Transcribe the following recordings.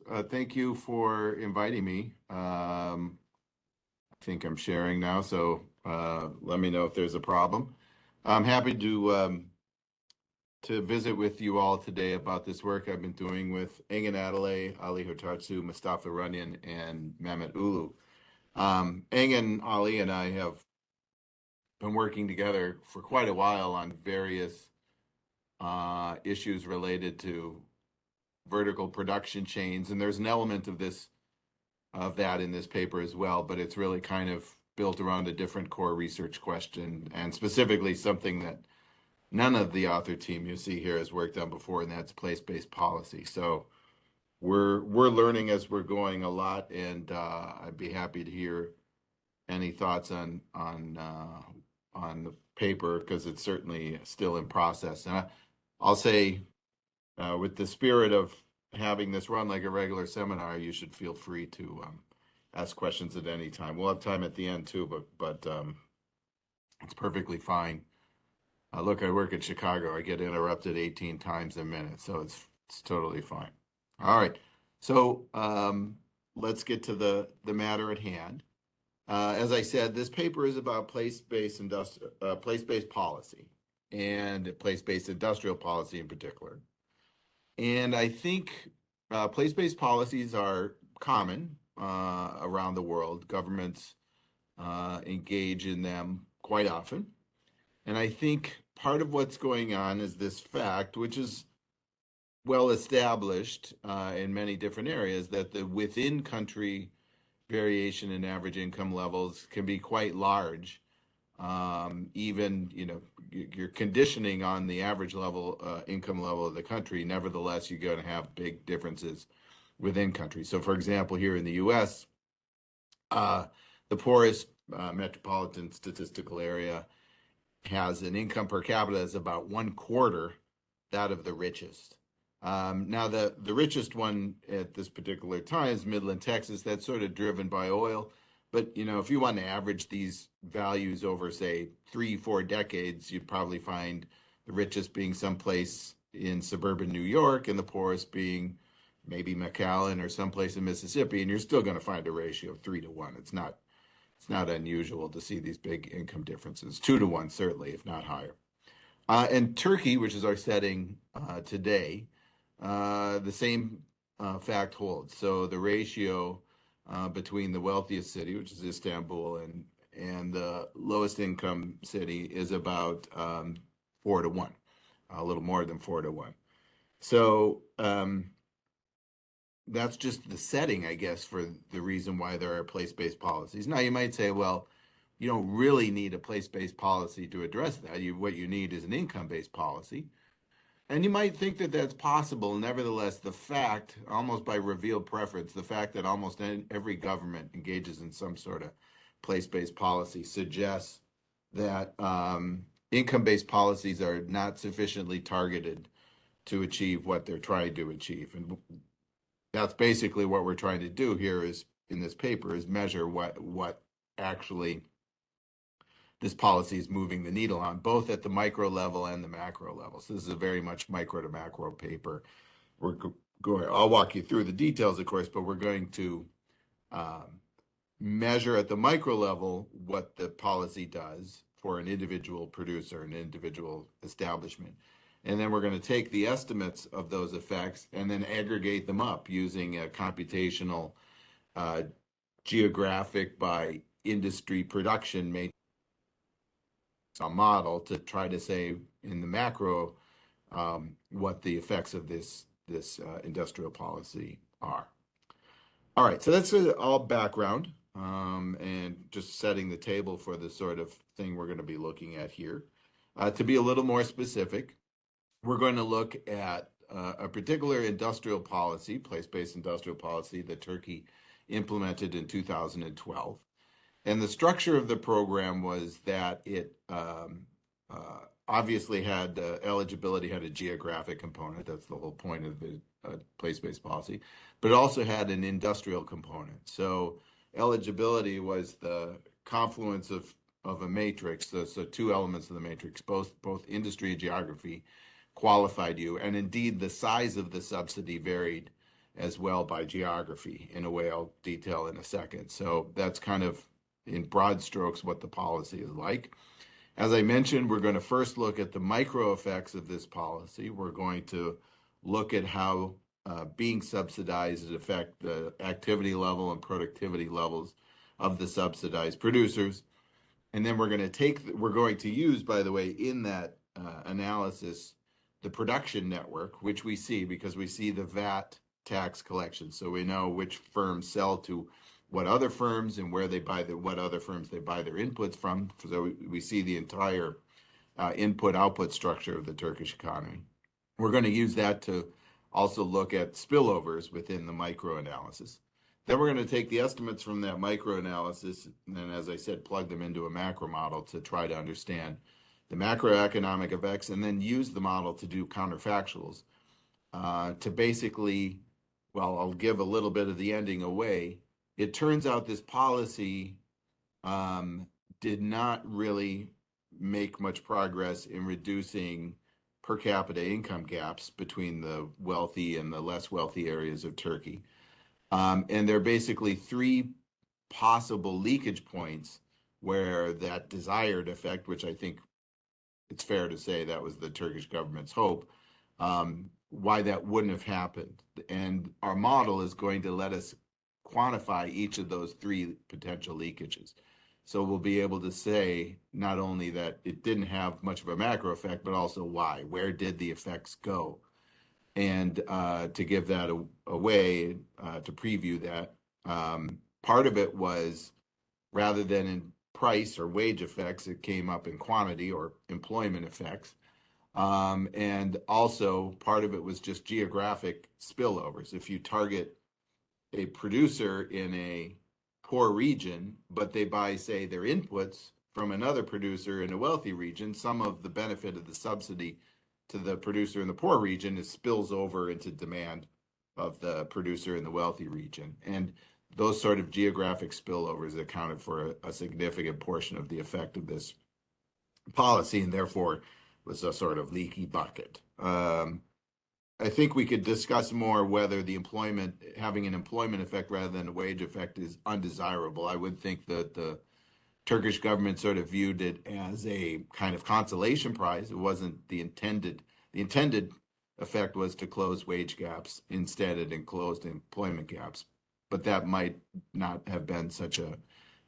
Thank you for inviting me. I think I'm sharing now, so let me know if there's a problem. I'm happy to visit with you all today about this work I've been doing with Engin Adalay, Ali Hotartsu, Mustafa Runyan, and Mehmet Ulu. Engin, Ali, and I have been working together for quite a while on various issues related to vertical production chains, and there's an element of that in this paper as well, but it's really kind of built around a different core research question, and specifically something that none of the author team you see here has worked on before, and that's place-based policy. So we're learning as we're going a lot, and I'd be happy to hear any thoughts on the paper because it's certainly still in process. And I'll say, with the spirit of having this run like a regular seminar, you should feel free to ask questions at any time. We'll have time at the end too, but it's perfectly fine. Look, I work at Chicago. I get interrupted 18 times a minute, so it's totally fine. All right, so let's get to the matter at hand. As I said, this paper is about place-based policy and place-based industrial policy in particular. And I think place-based policies are common around the world. Governments engage in them quite often. And I think part of what's going on is this fact, which is well established in many different areas, that the within-country variation in average income levels can be quite large. Even, you're conditioning on the average level, income level of the country. Nevertheless, you're going to have big differences within countries. So, for example, here in the U.S., the poorest metropolitan statistical area has an income per capita that's about 1/4 that of the richest. Now, the richest one at this particular time is Midland, Texas. That's sort of driven by oil. But, if you want to average these values over, say, 3-4 decades, you'd probably find the richest being someplace in suburban New York and the poorest being maybe McAllen or someplace in Mississippi. And you're still going to find a ratio of 3-to-1. It's not unusual to see these big income differences. 2-to-1, certainly, if not higher. And Turkey, which is our setting today, the same fact holds. So the ratio between the wealthiest city, which is Istanbul, and the lowest income city is about 4-to-1, a little more than 4-to-1. So that's just the setting, I guess, for the reason why there are place-based policies. Now, you might say, well, you don't really need a place-based policy to address that. What you need is an income-based policy. And you might think that that's possible. Nevertheless, the fact, almost by revealed preference, the fact that almost every government engages in some sort of place-based policy suggests that income-based policies are not sufficiently targeted to achieve what they're trying to achieve. And that's basically what we're trying to do here is in this paper is measure what actually this policy is moving the needle on, both at the micro level and the macro level. So this is a very much micro to macro paper. I'll walk you through the details, of course, but we're going to measure at the micro level what the policy does for an individual producer, an individual establishment. And then we're going to take the estimates of those effects and then aggregate them up using a computational geographic by industry production matrix model to try to say in the macro what the effects of this industrial policy are. All right, so that's all background and just setting the table for the sort of thing we're going to be looking at here. To be a little more specific, we're going to look at a particular industrial policy, place-based industrial policy that Turkey implemented in 2012. And the structure of the program was that it obviously had eligibility had a geographic component. That's the whole point of the place-based policy. But it also had an industrial component. So eligibility was the confluence of a matrix. So two elements of the matrix, both industry and geography qualified you. And indeed, the size of the subsidy varied as well by geography in a way I'll detail in a second. So that's kind of in broad strokes what the policy is like. As I mentioned, we're going to first look at the micro effects of this policy. We're going to look at how being subsidized affect the activity level and productivity levels of the subsidized producers. And then we're going to use, by the way, in that analysis, the production network, which we see because we see the VAT tax collection. So we know which firms sell to what other firms and where they buy what other firms they buy their inputs from. So we see the entire input-output structure of the Turkish economy. We're going to use that to also look at spillovers within the micro-analysis. Then we're going to take the estimates from that micro-analysis and then, as I said, plug them into a macro model to try to understand the macroeconomic effects and then use the model to do counterfactuals to basically, well, I'll give a little bit of the ending away. It turns out this policy did not really make much progress in reducing per capita income gaps between the wealthy and the less wealthy areas of Turkey. And there are basically three possible leakage points where that desired effect, which I think it's fair to say that was the Turkish government's hope, why that wouldn't have happened. And our model is going to let us quantify each of those three potential leakages. So we'll be able to say not only that it didn't have much of a macro effect, but also why. Where did the effects go? And to give that away, to preview that, part of it was rather than in price or wage effects, it came up in quantity or employment effects. And also part of it was just geographic spillovers. If you target a producer in a poor region, but they buy, say, their inputs from another producer in a wealthy region, some of the benefit of the subsidy to the producer in the poor region is spills over into demand of the producer in the wealthy region. And those sort of geographic spillovers accounted for a significant portion of the effect of this policy and therefore was a sort of leaky bucket. I think we could discuss more whether the having an employment effect rather than a wage effect is undesirable. I would think that the Turkish government sort of viewed it as a kind of consolation prize. It wasn't the intended effect was to close wage gaps. Instead, it enclosed employment gaps. But that might not have been such a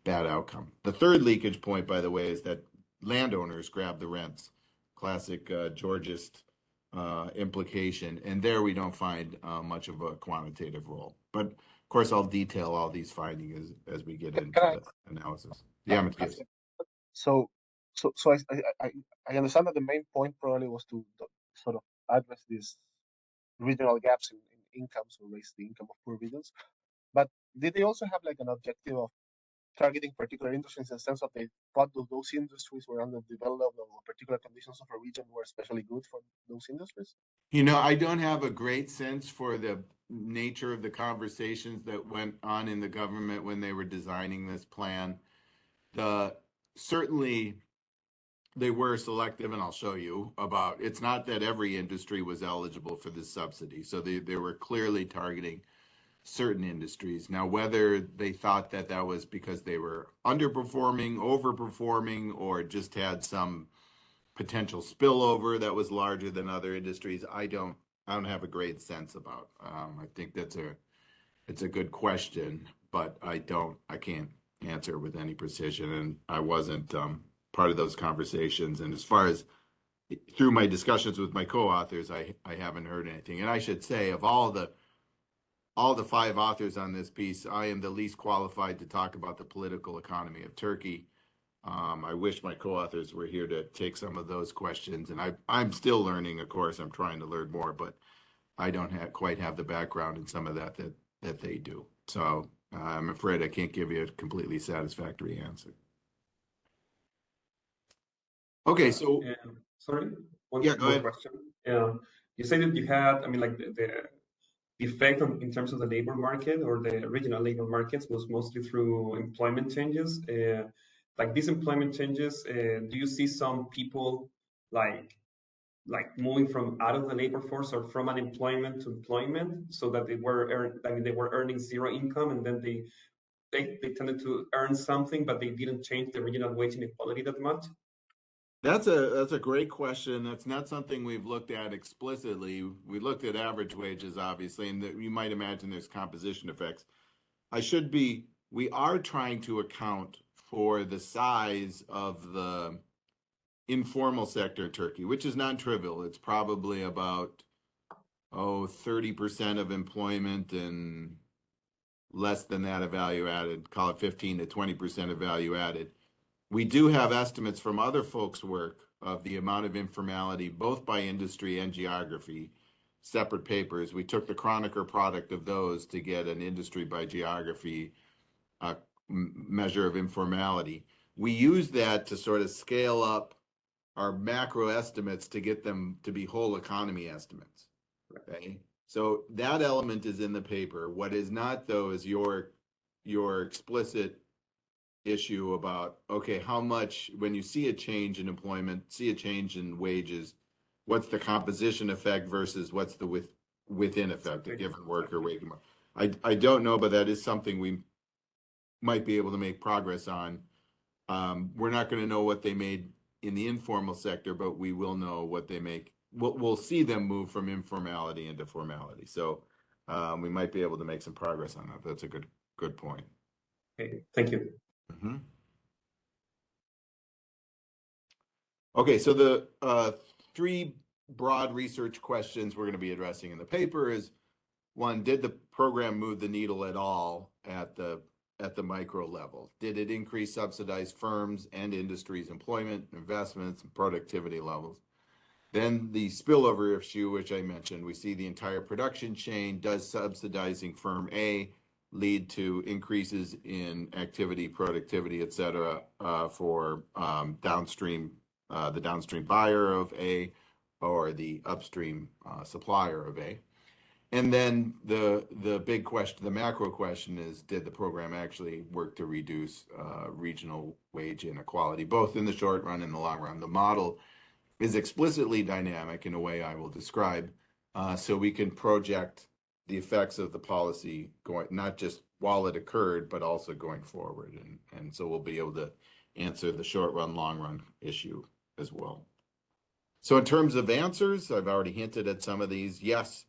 bad outcome. The third leakage point, by the way, is that landowners grab the rents. Classic Georgist implication, and there we don't find much of a quantitative role. But of course, I'll detail all these findings as we get into the analysis. Yeah, Matthias. So I understand that the main point probably was to sort of address these regional gaps in incomes or raise the income of poor regions. But did they also have like an objective of targeting particular industries in the sense of they thought those industries were underdeveloped or particular conditions of a region were especially good for those industries? You know, I don't have a great sense for the nature of the conversations that went on in the government when they were designing this plan. Certainly they were selective, and I'll show you about, it's not that every industry was eligible for this subsidy. So they were clearly targeting certain industries. Now, whether they thought that that was because they were underperforming, overperforming, or just had some potential spillover that was larger than other industries, I don't have a great sense about. I think it's a good question, but I can't answer with any precision, and I wasn't part of those conversations. And as far as through my discussions with my co-authors, I haven't heard anything. And I should say, of all the 5 authors on this piece, I am the least qualified to talk about the political economy of Turkey. I wish my co-authors were here to take some of those questions, and I'm still learning. Of course, I'm trying to learn more, but I don't quite have the background in some of that they do. So I'm afraid I can't give you a completely satisfactory answer. Okay, so sorry, one yeah, go ahead. question. You say that you had, I mean, like the effect in terms of the labor market or the regional labor markets was mostly through employment changes. Like these employment changes, do you see some people like like moving from out of the labor force or from unemployment to employment, so that they were earning zero income, and then they tended to earn something, but they didn't change the regional wage inequality that much? That's a great question. That's not something we've looked at explicitly. We looked at average wages, obviously, and you might imagine there's composition effects. We are trying to account for the size of the informal sector in Turkey, which is non-trivial. It's probably about 30% of employment and less than that of value added, call it 15 to 20% of value added. We do have estimates from other folks' work of the amount of informality, both by industry and geography, separate papers. We took the Chronicle product of those to get an industry by geography measure of informality. We use that to sort of scale up our macro estimates to get them to be whole economy estimates. Okay. So that element is in the paper. What is not, though, is your explicit issue about, okay, how much, when you see a change in employment, see a change in wages, what's the composition effect versus what's the within effect of given work or wage? I don't know, but that is something we might be able to make progress on. We're not going to know what they made in the informal sector, but we will know what they make. We'll see them move from informality into formality. So we might be able to make some progress on that. That's a good point. Okay, thank you. Mm-hmm. Okay, so the three broad research questions we're going to be addressing in the paper is, one, did the program move the needle at all at the micro level? Did it increase subsidized firms and industries' employment, investments, and productivity levels? Then the spillover issue, which I mentioned, we see the entire production chain. Does subsidizing firm A lead to increases in activity, productivity, et cetera, for the downstream buyer of A or the upstream supplier of A? And then the big question, the macro question is, did the program actually work to reduce regional wage inequality, both in the short run and the long run? The model is explicitly dynamic in a way I will describe, so we can project the effects of the policy going, not just while it occurred, but also going forward. And so we'll be able to answer the short run, long run issue as well. So in terms of answers, I've already hinted at some of these. Yes,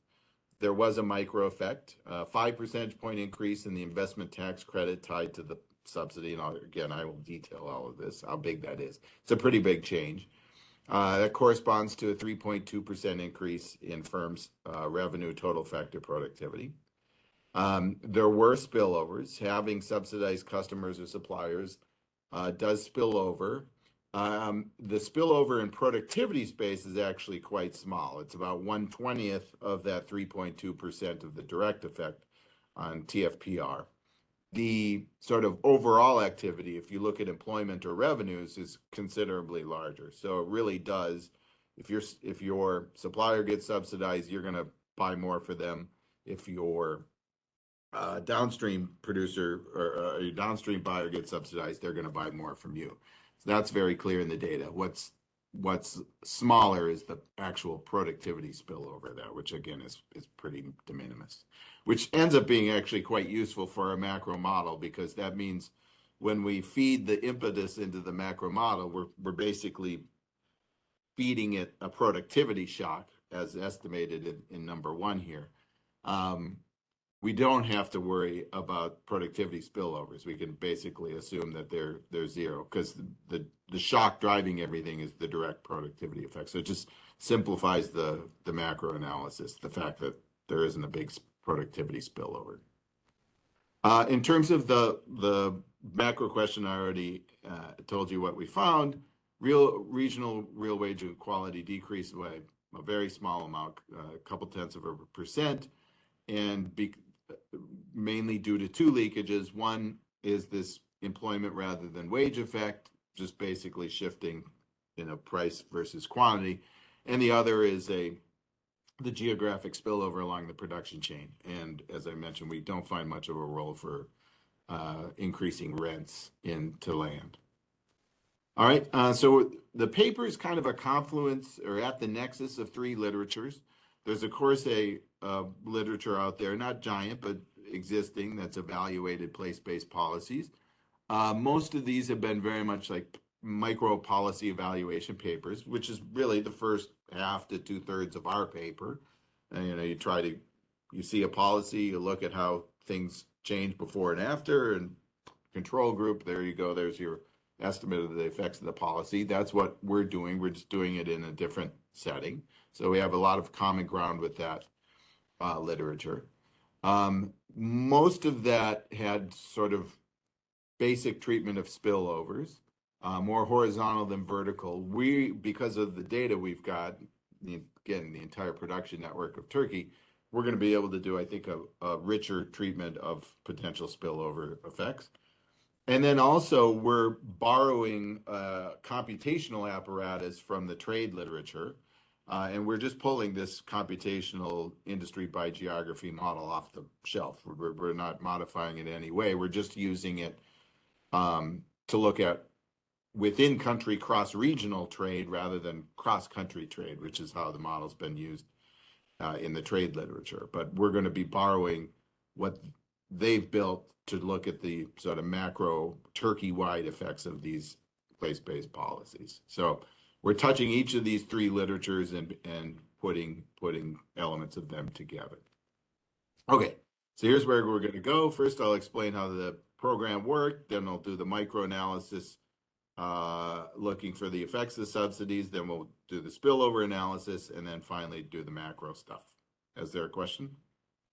there was a micro effect, 5 percentage point increase in the investment tax credit tied to the subsidy. And again, I will detail all of this, how big that is. It's a pretty big change. That corresponds to a 3.2% increase in firms' revenue total factor productivity. There were spillovers. Having subsidized customers or suppliers does spill over. The spillover in productivity space is actually quite small. It's about 1/20th of that 3.2% of the direct effect on TFPR. The sort of overall activity, if you look at employment or revenues, is considerably larger. So it really does, if your supplier gets subsidized, you're going to buy more for them. If your downstream producer or your downstream buyer gets subsidized, they're going to buy more from you. So that's very clear in the data. What's smaller is the actual productivity spillover there, which again is pretty de minimis, which ends up being actually quite useful for a macro model, because that means when we feed the impetus into the macro model, we're basically feeding it a productivity shock as estimated in number one here. We don't have to worry about productivity spillovers. We can basically assume that they're zero, because the shock driving everything is the direct productivity effect. So it just simplifies the macro analysis, the fact that there isn't a big productivity spillover. In terms of the macro question, I already told you what we found. Regional real wage inequality decreased by a very small amount, a couple tenths of a percent, and mainly due to two leakages. One is this employment rather than wage effect, just basically shifting, price versus quantity, and the other is the geographic spillover along the production chain. And as I mentioned, we don't find much of a role for increasing rents into land. All right. So the paper is kind of a confluence or at the nexus of three literatures. There's, of course, a literature out there, not giant, but existing, that's evaluated place-based policies. Most of these have been very much like micro policy evaluation papers, which is really the first half to two-thirds of our paper. And, you see a policy, you look at how things change before and after, and control group, there you go, there's your estimate of the effects of the policy. That's what we're doing. We're just doing it in a different setting. So we have a lot of common ground with that literature. Most of that had sort of basic treatment of spillovers, more horizontal than vertical. Because of the data we've got, again, the entire production network of Turkey, we're going to be able to do, I think, a richer treatment of potential spillover effects. And then also we're borrowing computational apparatus from the trade literature, and we're just pulling this computational industry by geography model off the shelf. We're not modifying it in any way. We're just using it to look at within country cross-regional trade rather than cross-country trade, which is how the model's been used in the trade literature. But we're going to be borrowing what they've built to look at the sort of macro Turkey-wide effects of these place-based policies. So we're touching each of these three literatures and putting elements of them together. Okay, so here's where we're going to go. First, I'll explain how the program worked. Then I'll do the micro analysis, looking for the effects of subsidies. Then we'll do the spillover analysis, and then finally do the macro stuff. Is there a question?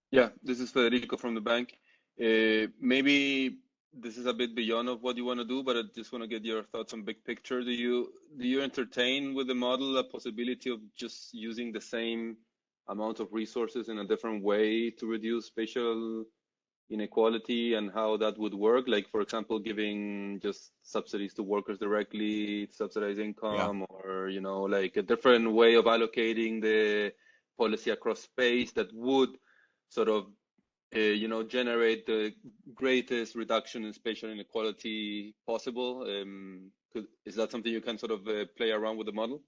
Yeah, this is Federico from the bank. Maybe this is a bit beyond of what you want to do, but I just want to get your thoughts on big picture. Do you entertain with the model a possibility of just using the same amount of resources in a different way to reduce spatial inequality, and how that would work? Like, for example, giving just subsidies to workers directly, subsidize income, or like a different way of allocating the policy across space that would sort of generate the greatest reduction in spatial inequality possible. Is that something you can sort of play around with the model?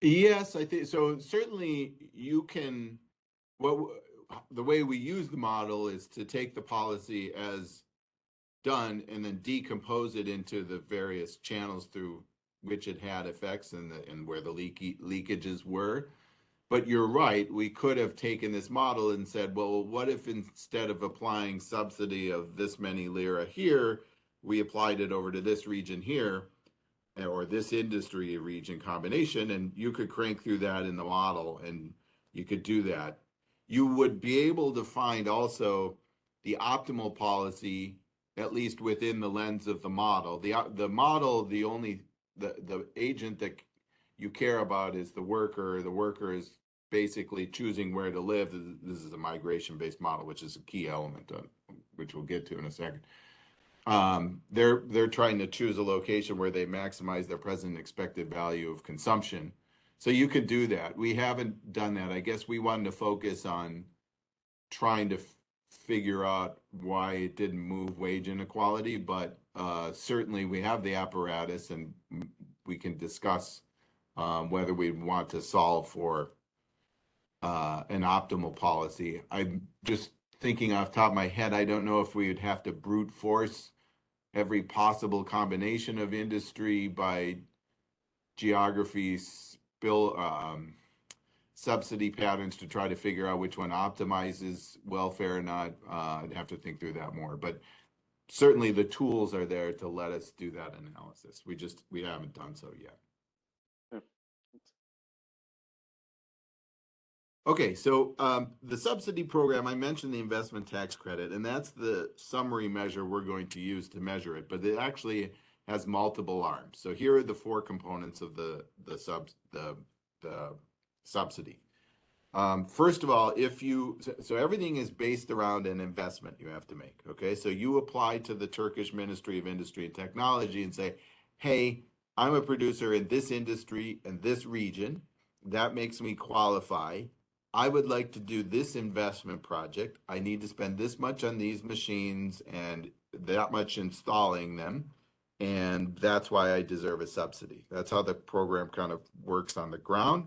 Yes, I think so. Certainly you can. Well, the way we use the model is to take the policy as done and then decompose it into the various channels through which it had effects and where the leakages were. But you're right, we could have taken this model and said, well, what if instead of applying subsidy of this many lira here, we applied it over to this region here, or this industry region combination, and you could crank through that in the model, and you could do that. You would be able to find also the optimal policy, at least within the lens of the model. The model, the agent that you care about is the worker. The worker is basically choosing where to live. This is a migration-based model, which is a key element, which we'll get to in a second. They're trying to choose a location where they maximize their present expected value of consumption. So you could do that. We haven't done that. I guess we wanted to focus on trying to figure out why it didn't move wage inequality, but certainly we have the apparatus, and we can discuss whether we want to solve for an optimal policy. I'm just thinking off the top of my head, I don't know if we would have to brute force every possible combination of industry by geography, subsidy patterns to try to figure out which one optimizes welfare or not. I'd have to think through that more, but certainly the tools are there to let us do that analysis. We haven't done so yet. Okay, so the subsidy program, I mentioned the investment tax credit, and that's the summary measure we're going to use to measure it, but it actually has multiple arms. So here are the four components of the subsidy. First of all, so everything is based around an investment you have to make, okay? So you apply to the Turkish Ministry of Industry and Technology and say, hey, I'm a producer in this industry and this region. That makes me qualify. I would like to do this investment project. I need to spend this much on these machines and that much installing them. and that's why I deserve a subsidy. That's how the program kind of works on the ground.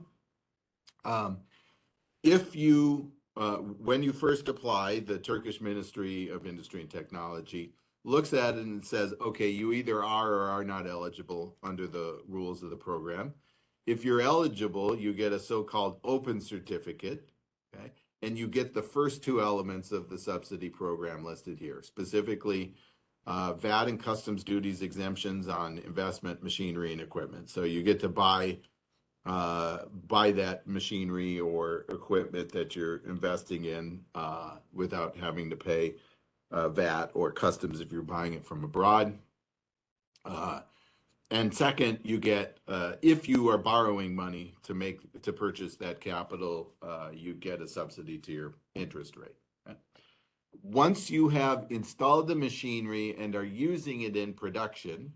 If you, when you first apply, the Turkish Ministry of Industry and Technology looks at it and says, okay, you either are or are not eligible under the rules of the program. If you're eligible, you get a so-called open certificate, okay? And you get the first two elements of the subsidy program listed here, specifically VAT and customs duties exemptions on investment, machinery, and equipment. So you get to buy that machinery or equipment that you're investing in without having to pay VAT or customs if you're buying it from abroad. And second, you get, if you are borrowing money to purchase that capital, you get a subsidy to your interest rate. Okay? Once you have installed the machinery and are using it in production,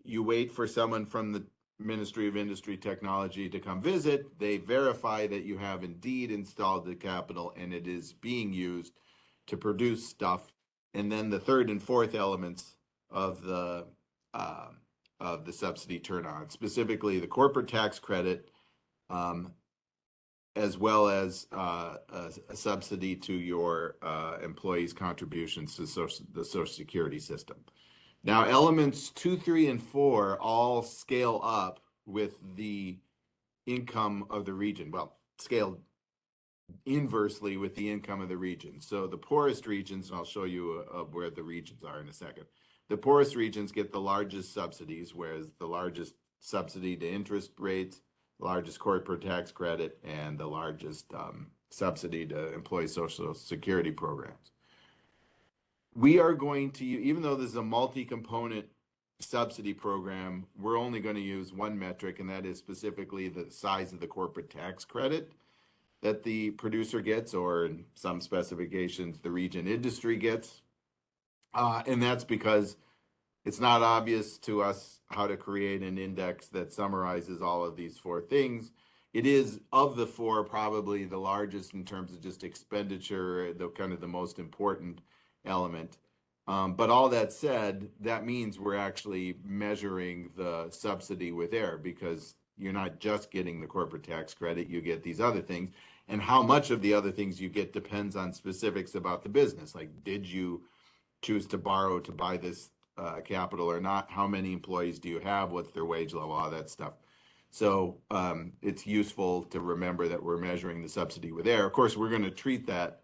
you wait for someone from the Ministry of Industry Technology to come visit. They verify that you have indeed installed the capital and it is being used to produce stuff. And then the third and fourth elements of the subsidy turn on, specifically the corporate tax credit, as well as a subsidy to your employees' contributions to the Social Security system. Now, elements 2, 3, and 4 all scale up with the income of the region. Well, scale inversely with the income of the region. So the poorest regions, and I'll show you where the regions are in a second. The poorest regions get the largest subsidies, whereas the largest subsidy to interest rates, the largest corporate tax credit, and the largest subsidy to employee Social Security programs. We are going to, even though this is a multi-component subsidy program, we're only going to use one metric, and that is specifically the size of the corporate tax credit that the producer gets, or in some specifications, the region industry gets. And that's because it's not obvious to us how to create an index that summarizes all of these four things. It is, of the four, probably the largest in terms of just expenditure, the kind of the most important element. But all that said, that means we're actually measuring the subsidy with error, because you're not just getting the corporate tax credit, you get these other things. And how much of the other things you get depends on specifics about the business. Like, did you choose to borrow to buy this capital or not? How many employees do you have? What's their wage level? All that stuff. So it's useful to remember that we're measuring the subsidy with error. Of course, we're going to treat that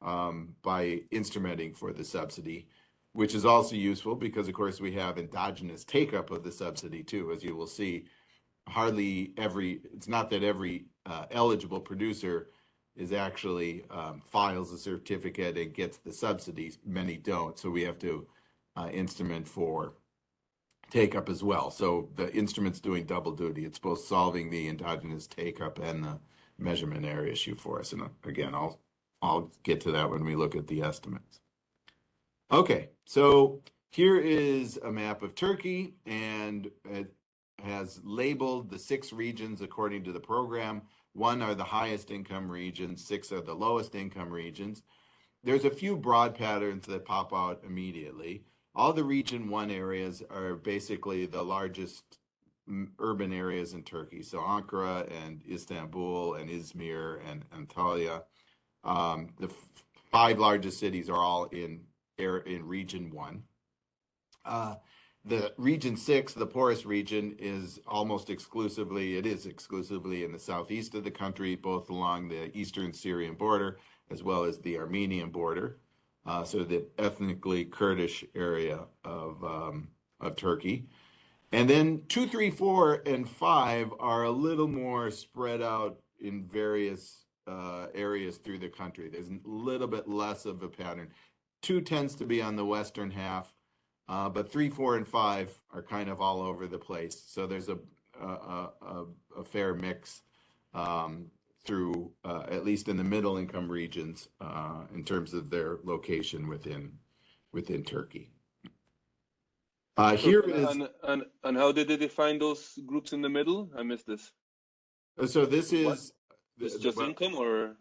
by instrumenting for the subsidy, which is also useful because, of course, we have endogenous take-up of the subsidy too. As you will see, it's not that every eligible producer is actually files a certificate and gets the subsidies. Many don't, so we have to instrument for take-up as well. So the instrument's doing double duty. It's both solving the endogenous take-up and the measurement error issue for us. And again, I'll get to that when we look at the estimates. Okay, so here is a map of Turkey, and it has labeled the 6 regions according to the program. 1 are the highest income regions, 6 are the lowest income regions. There's a few broad patterns that pop out immediately. All the region 1 areas are basically the largest urban areas in Turkey. So Ankara and Istanbul and Izmir and Antalya. The 5 largest cities are all in region 1. The region 6, the poorest region, is exclusively in the southeast of the country, both along the eastern Syrian border as well as the Armenian border. So the ethnically Kurdish area of Turkey. And then 2, 3, 4, and 5 are a little more spread out in various areas through the country. There's a little bit less of a pattern. 2 tends to be on the western half, but 3, 4, and 5 are kind of all over the place. So there's a fair mix through, at least in the middle income regions, in terms of their location within Turkey. Here is and how did they define those groups in the middle? I missed this. So this is it's just income, or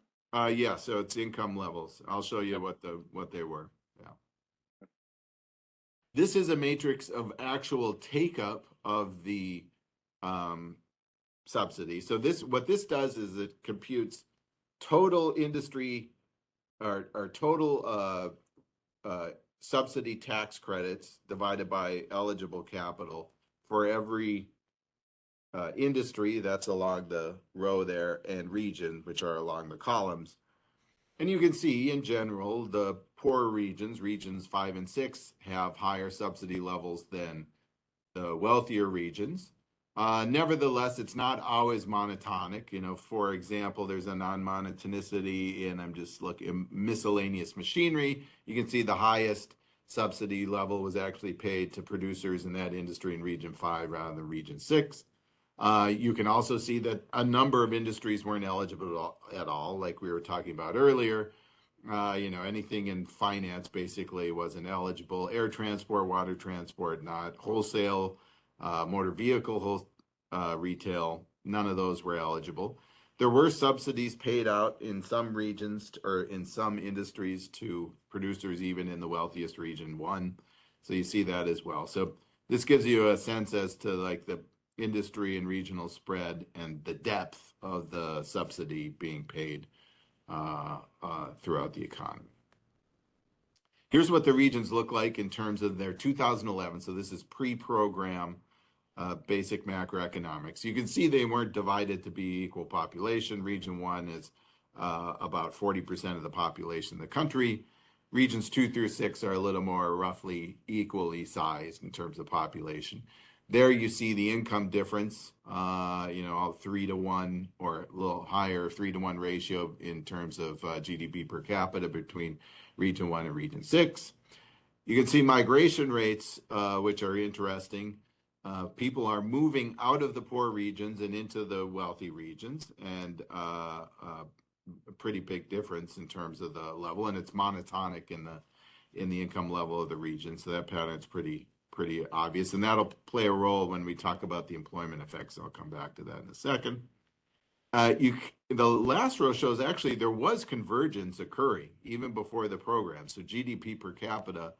yeah. So it's income levels. I'll show you what they were. Yeah. This is a matrix of actual take-up of the subsidy. So what this does is it computes total industry or total subsidy tax credits divided by eligible capital for every industry that's along the row there, and region, which are along the columns. And you can see in general, the poorer regions, regions 5 and 6, have higher subsidy levels than the wealthier regions. Nevertheless, it's not always monotonic. You know, for example, there's a non-monotonicity in, I'm just looking, miscellaneous machinery. You can see the highest subsidy level was actually paid to producers in that industry in region 5 rather than region 6. You can also see that a number of industries weren't eligible at all, like we were talking about earlier. You know, anything in finance basically wasn't eligible. Air transport, water transport, not. Wholesale, motor vehicle retail, none of those were eligible. There were subsidies paid out in some regions or in some industries to producers, even in the wealthiest region 1. So you see that as well. So this gives you a sense as to like the industry and regional spread and the depth of the subsidy being paid throughout the economy. Here's what the regions look like in terms of their 2011. So this is pre-program basic macroeconomics. You can see they weren't divided to be equal population. Region 1 is about 40% of the population of the country. Regions 2 through 6 are a little more roughly equally sized in terms of population. There you see the income difference, you know, 3 to 1 or a little higher 3 to 1 ratio in terms of GDP per capita between region 1 and region 6. You can see migration rates, which are interesting. People are moving out of the poor regions and into the wealthy regions, and a pretty big difference in terms of the level, and it's monotonic in the income level of the region. So that pattern's pretty obvious, and that'll play a role when we talk about the employment effects. I'll come back to that in a second. The last row shows actually there was convergence occurring even before the program. So GDP per capita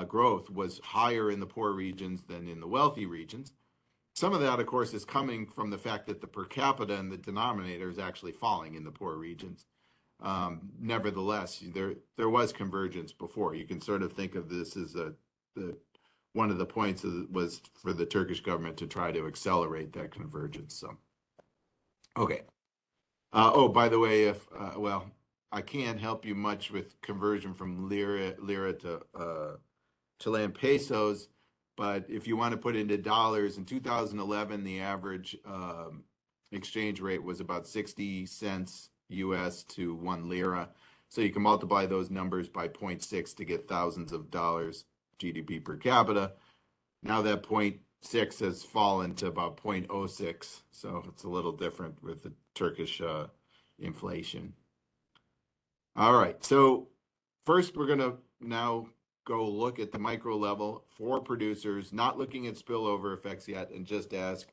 growth was higher in the poor regions than in the wealthy regions. Some of that, of course, is coming from the fact that the per capita and the denominator is actually falling in the poor regions. Nevertheless, there was convergence before. You can sort of think of this as one of the points was for the Turkish government to try to accelerate that convergence. So, okay. Oh, by the way, well, I can't help you much with conversion from lira to Chilean pesos, but if you want to put it into dollars, in 2011, the average exchange rate was about 60 cents US to 1 lira. So you can multiply those numbers by 0.6 to get thousands of dollars GDP per capita. Now that 0.6 has fallen to about 0.06, so it's a little different with the Turkish inflation. All right, so first we're going to now go look at the micro level for producers, not looking at spillover effects yet, and just ask,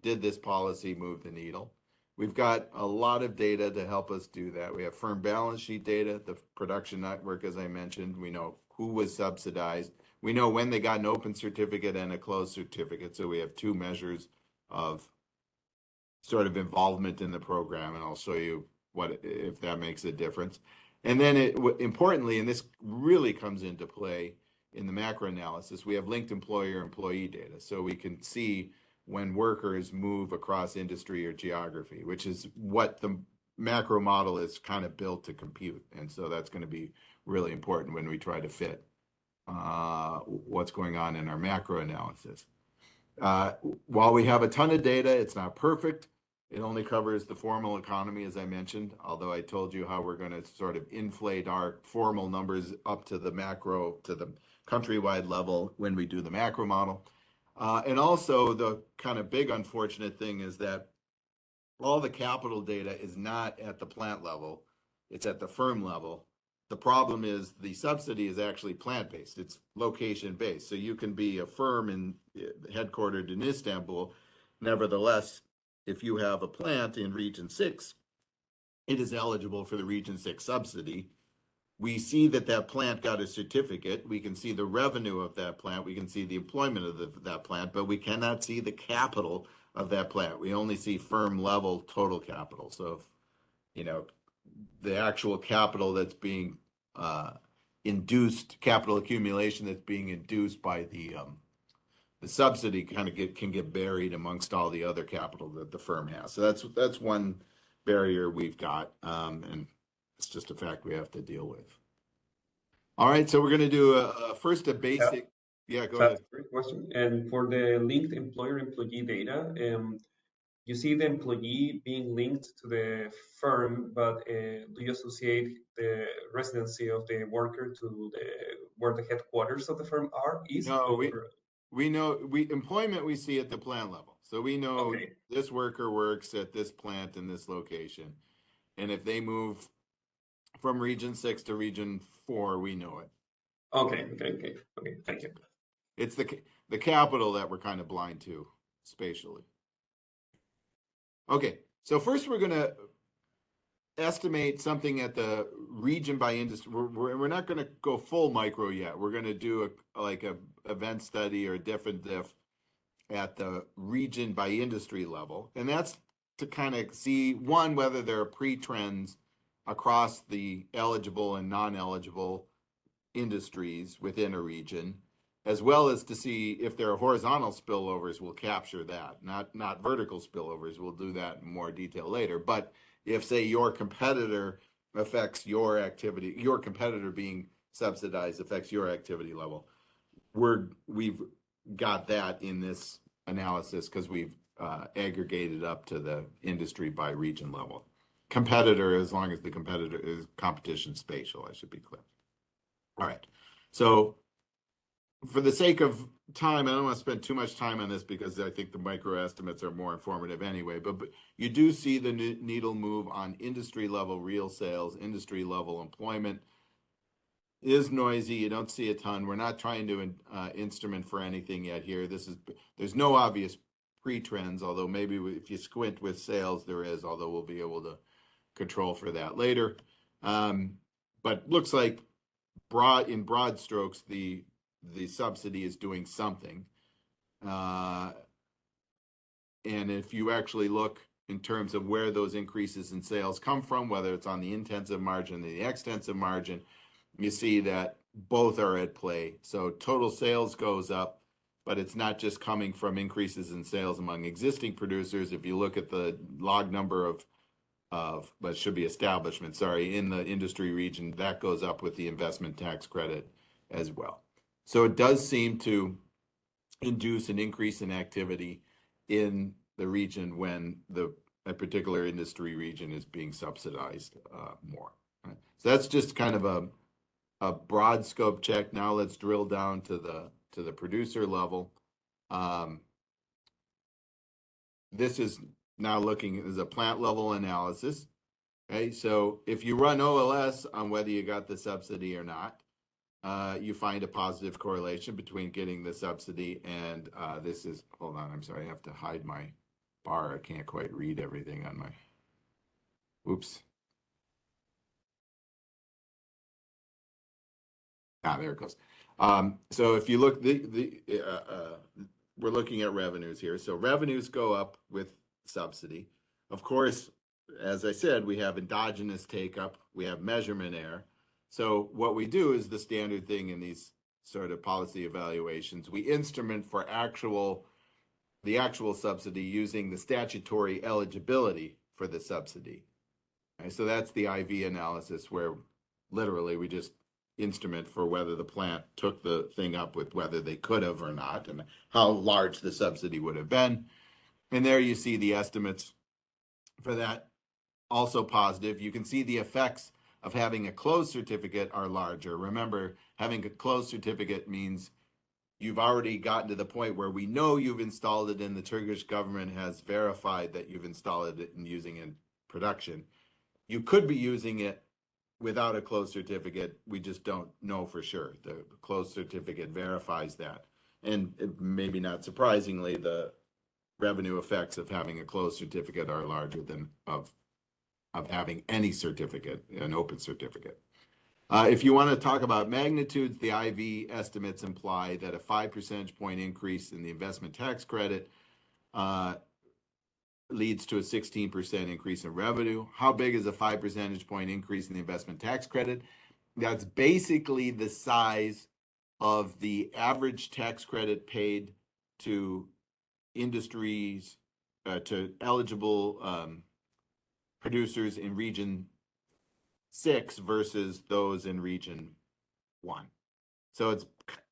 did this policy move the needle? We've got a lot of data to help us do that. We have firm balance sheet data, the production network, as I mentioned. We know who was subsidized. We know when they got an open certificate and a closed certificate. So we have 2 measures of sort of involvement in the program, and I'll show you if that makes a difference. And then importantly, and this really comes into play in the macro analysis, we have linked employer-employee data. So we can see when workers move across industry or geography, which is what the macro model is kind of built to compute. And so that's going to be really important when we try to fit what's going on in our macro analysis. While we have a ton of data, it's not perfect. It only covers the formal economy, as I mentioned, although I told you how we're going to sort of inflate our formal numbers up to the macro, to the countrywide level when we do the macro model. And also the kind of big unfortunate thing is that all the capital data is not at the plant level, it's at the firm level. The problem is the subsidy is actually plant-based, it's location-based. So you can be a firm headquartered in Istanbul. Nevertheless, if you have a plant in Region 6, it is eligible for the Region 6 subsidy, we see that that plant got a certificate. We can see the revenue of that plant. We can see the employment of that plant, but we cannot see the capital of that plant. We only see firm level total capital. So, if, you know, the actual capital that's being induced, capital accumulation that's being induced by the subsidy kind of can get buried amongst all the other capital that the firm has. So that's one barrier we've got, and it's just a fact we have to deal with. All right, so we're going to do first a basic. Yeah, go ahead. That's a great question. And for the linked employer-employee data, you see the employee being linked to the firm, but do you associate the residency of the worker to where the headquarters of the firm is? No, we know employment we see at the plant level. So we know this worker works at this plant in this location. And if they move from region 6 to region 4, we know it. Okay, thank you. It's the capital that we're kind of blind to spatially. Okay, so first we're going to estimate something at the region by industry. We're not going to go full micro yet. We're going to do a event study or a different diff at the region by industry level. And that's to kind of see, one, whether there are pre-trends across the eligible and non-eligible industries within a region, as well as to see if there are horizontal spillovers. We'll capture that, not vertical spillovers. We'll do that in more detail later. But if, say, your competitor affects your activity, your competitor being subsidized affects your activity level, we've got that in this analysis because we've aggregated up to the industry by region level. Competitor, as long as the competitor is competition spatial, I should be clear. All right. So for the sake of time, I don't want to spend too much time on this because I think the micro estimates are more informative anyway, but you do see the needle move on industry level real sales, industry level employment is noisy. You don't see a ton. We're not trying to instrument for anything yet here. There's no obvious pre-trends, although maybe if you squint with sales, there is, although we'll be able to control for that later. But looks like in broad strokes, the subsidy is doing something. And if you actually look in terms of where those increases in sales come from, whether it's on the intensive margin or the extensive margin, you see that both are at play. So total sales goes up, but it's not just coming from increases in sales among existing producers. If you look at the log number of but should be establishment, sorry, in the industry region, that goes up with the investment tax credit as well. So it does seem to induce an increase in activity in the region when a particular industry region is being subsidized more. Right? So that's just kind of a broad scope check. Now let's drill down to the producer level. This is now looking as a plant level analysis. Okay, so if you run OLS on whether you got the subsidy or not, you find a positive correlation between getting the subsidy and this is, hold on, I'm sorry, I have to hide my bar. I can't quite read everything on my, oops. There it goes. So if you look, we're looking at revenues here. So revenues go up with subsidy. Of course, as I said, we have endogenous take up, we have measurement error. So what we do is the standard thing in these sort of policy evaluations. We instrument for the actual subsidy using the statutory eligibility for the subsidy. Okay, so that's the IV analysis where literally we just instrument for whether the plant took the thing up with whether they could have or not and how large the subsidy would have been. And there you see the estimates for that, also positive. You can see the effects of having a closed certificate are larger. Remember, having a closed certificate means you've already gotten to the point where we know you've installed it and the Turkish government has verified that you've installed it and using it in production. You could be using it without a closed certificate. We just don't know for sure. The closed certificate verifies that. And maybe not surprisingly, the revenue effects of having a closed certificate are larger than of having any certificate, an open certificate. If you want to talk about magnitudes, the IV estimates imply that a 5 percentage point increase in the investment tax credit leads to a 16% increase in revenue. How big is a 5 percentage point increase in the investment tax credit? That's basically the size of the average tax credit paid to industries, to eligible producers in region 6 versus those in region 1. So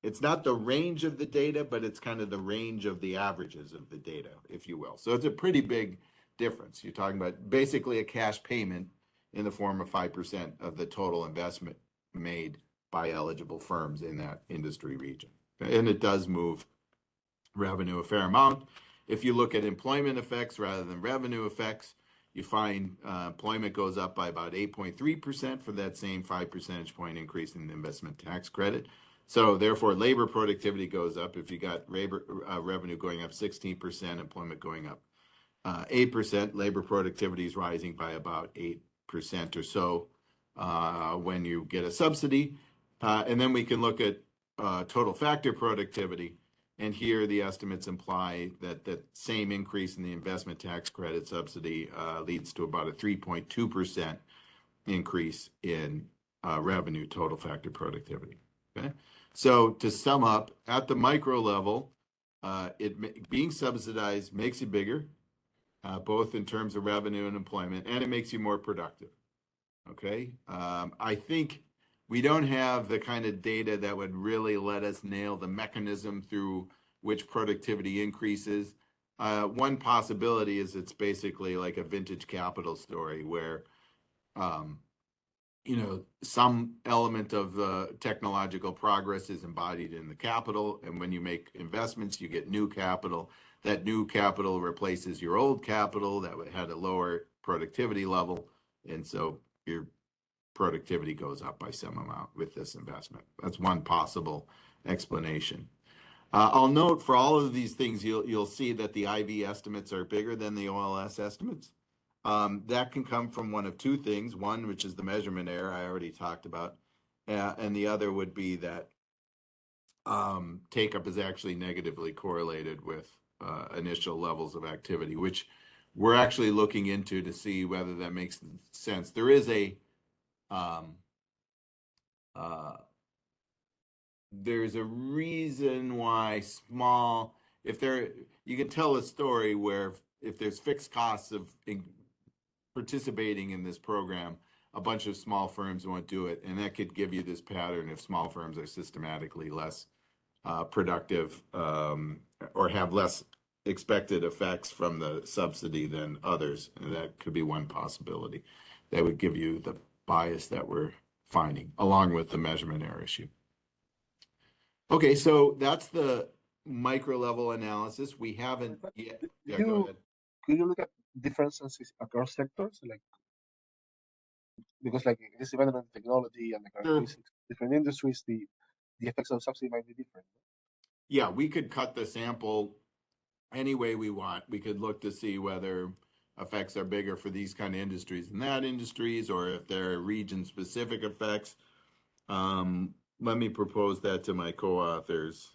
it's not the range of the data, but it's kind of the range of the averages of the data, if you will. So it's a pretty big difference. You're talking about basically a cash payment in the form of 5% of the total investment made by eligible firms in that industry region. And it does move revenue a fair amount. If you look at employment effects rather than revenue effects, you find employment goes up by about 8.3% for that same 5 percentage point increase in the investment tax credit. So therefore, labor productivity goes up. If you got revenue going up 16%, employment going up 8%, labor productivity is rising by about 8% or so when you get a subsidy. And then we can look at total factor productivity. And here the estimates imply that that same increase in the investment tax credit subsidy leads to about a 3.2% increase in revenue total factor productivity. Okay, so to sum up, at the micro level, being subsidized makes you bigger, both in terms of revenue and employment, and it makes you more productive. Okay, I think we don't have the kind of data that would really let us nail the mechanism through which productivity increases. One possibility is it's basically like a vintage capital story where, some element of technological progress is embodied in the capital. And when you make investments, you get new capital. That new capital replaces your old capital that had a lower productivity level. And so your productivity goes up by some amount with this investment. That's one possible explanation. I'll note for all of these things, you'll see that the IV estimates are bigger than the OLS estimates. That can come from one of two things. One, which is the measurement error I already talked about. And the other would be that take-up is actually negatively correlated with initial levels of activity, which we're actually looking into to see whether that makes sense. There is there's a reason why you can tell a story where if there's fixed costs of participating in this program, a bunch of small firms won't do it. And that could give you this pattern if small firms are systematically less productive or have less expected effects from the subsidy than others. And that could be one possibility that would give you the bias that we're finding, along with the measurement error issue. Okay, so that's the micro level analysis. We haven't yet. Yeah, go ahead. Could you look at differences across sectors, because in this development technology and the characteristics of different industries, the effects of subsidy might be different. Yeah, we could cut the sample any way we want. We could look to see whether effects are bigger for these kind of industries than that industries, or if there are region-specific effects. Let me propose that to my co-authors.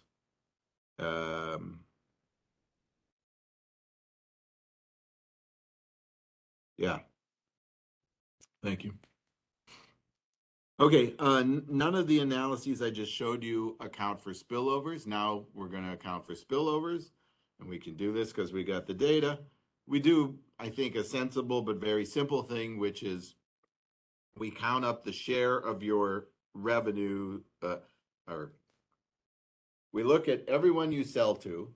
Yeah. Thank you. Okay, none of the analyses I just showed you account for spillovers. Now we're going to account for spillovers, and we can do this because we got the data. We do, I think, a sensible but very simple thing, which is we count up the share of your revenue, or we look at everyone you sell to,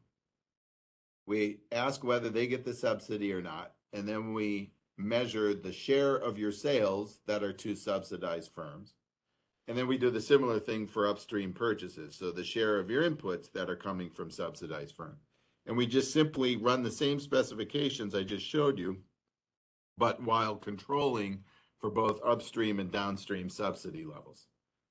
we ask whether they get the subsidy or not, and then we measure the share of your sales that are to subsidized firms. And then we do the similar thing for upstream purchases, so the share of your inputs that are coming from subsidized firms. And we just simply run the same specifications I just showed you, but while controlling for both upstream and downstream subsidy levels.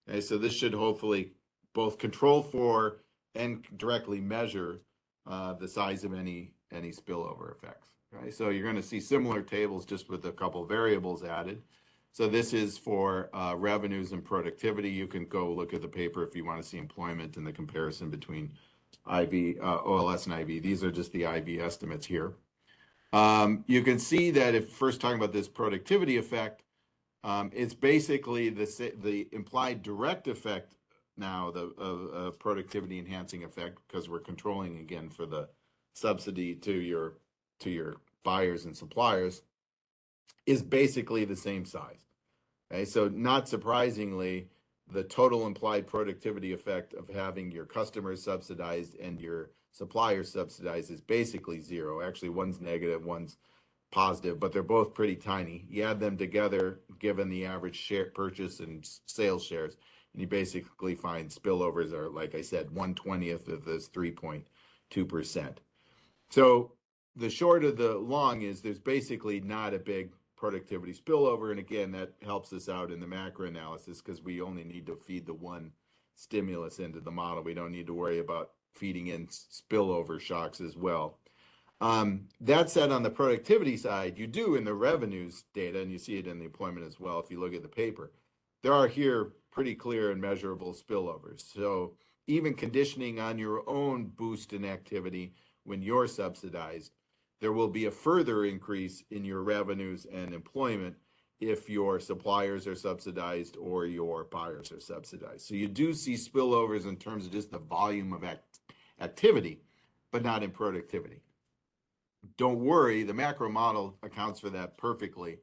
Okay, so this should hopefully both control for and directly measure the size of any spillover effects. Okay, so you're going to see similar tables just with a couple variables added. So this is for revenues and productivity. You can go look at the paper if you want to see employment and the comparison between OLS and IV. These are just the IV estimates here. You can see that if first talking about this productivity effect, it's basically the implied direct effect now, the productivity enhancing effect, because we're controlling again for the subsidy to your buyers and suppliers, is basically the same size. Okay, so not surprisingly, the total implied productivity effect of having your customers subsidized and your suppliers subsidized is basically zero. Actually, one's negative, one's positive, but they're both pretty tiny. You add them together, given the average share purchase and sales shares, and you basically find spillovers are, like I said, 1/20th of this 3.2%. So the short of the long is there's basically not a big productivity spillover. And again, that helps us out in the macro analysis because we only need to feed the one stimulus into the model. We don't need to worry about feeding in spillover shocks as well. That said, on the productivity side, you do in the revenues data, and you see it in the employment as well. If you look at the paper, there are here pretty clear and measurable spillovers. So even conditioning on your own boost in activity when you're subsidized, there will be a further increase in your revenues and employment if your suppliers are subsidized or your buyers are subsidized. So you do see spillovers in terms of just the volume of activity, but not in productivity. Don't worry, the macro model accounts for that perfectly.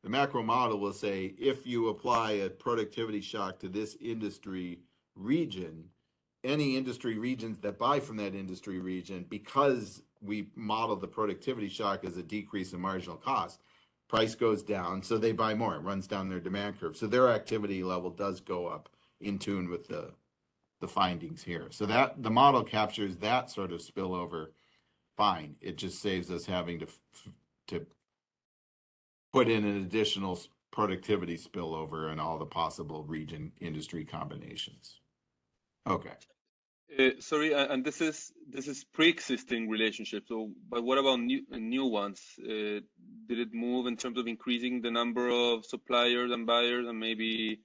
The macro model will say if you apply a productivity shock to this industry region, any industry regions that buy from that industry region, because we model the productivity shock as a decrease in marginal cost, price goes down, so they buy more. It runs down their demand curve. So their activity level does go up in tune with the findings here. So that the model captures that sort of spillover fine. It just saves us having to put in an additional productivity spillover and all the possible region industry combinations. Okay. Sorry, and this is pre-existing relationships. So, but what about new ones? Did it move in terms of increasing the number of suppliers and buyers, and maybe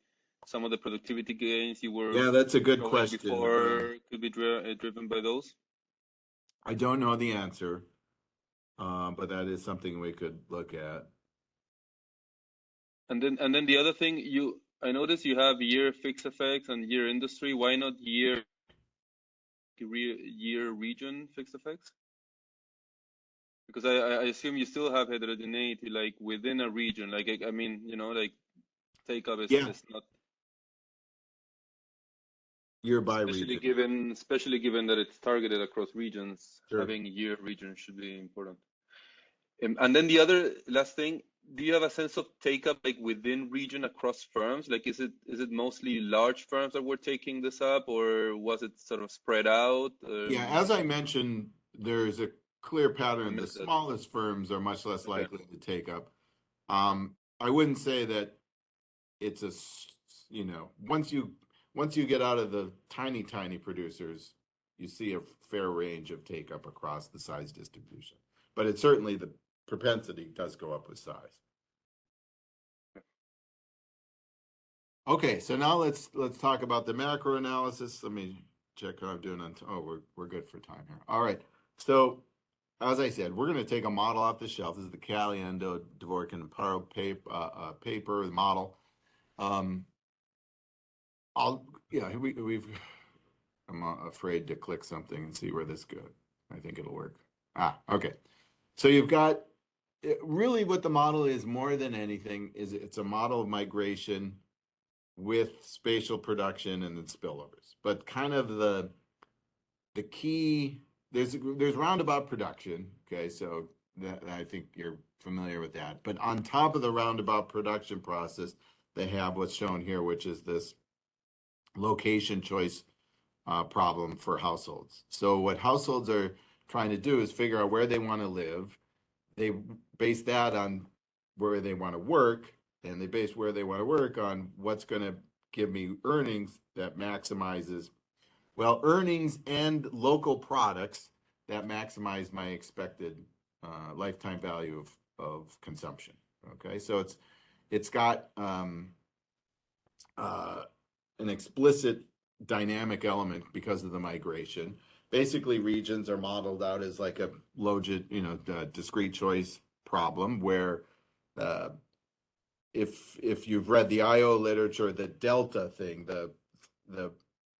some of the productivity gains you were Yeah, that's a good question. Before could be driven by those? I don't know the answer, but that is something we could look at. And then the other thing, I noticed you have year fixed effects and year industry. Why not year region fixed effects? Because I assume you still have heterogeneity like within a region. Like I mean, like take up is not year by especially region. Especially given that it's targeted across regions. Sure. Having year region should be important. And then the other last thing, do you have a sense of take up like within region across firms? Like is it mostly large firms that were taking this up, or was it sort of spread out? Yeah, as I mentioned, there's a clear pattern. The smallest firms are much less likely to take up. I wouldn't say that it's once you get out of the tiny producers, you see a fair range of take up across the size distribution. But it's certainly the propensity does go up with size. Okay, so now let's talk about the macro analysis. Let me check how I'm doing on. We're good for time here. All right. So as I said, we're going to take a model off the shelf. This is the Caliendo, Dvorkin, and Paro paper, the model. I'm afraid to click something and see where this goes. I think it'll work. Okay. So you've got really what the model is more than anything is it's a model of migration with spatial production and then spillovers. But kind of the key, there's roundabout production. Okay, so that I think you're familiar with that. But on top of the roundabout production process, they have what's shown here, which is this location choice problem for households. So what households are trying to do is figure out where they want to live. They base that on where they want to work, and they base where they want to work on what's going to give me earnings that maximizes, earnings and local products that maximize my expected lifetime value of consumption. Okay, so it's got an explicit dynamic element because of the migration. Basically, regions are modeled out as like a logit, discrete choice problem where if you've read the IO literature, the delta thing, the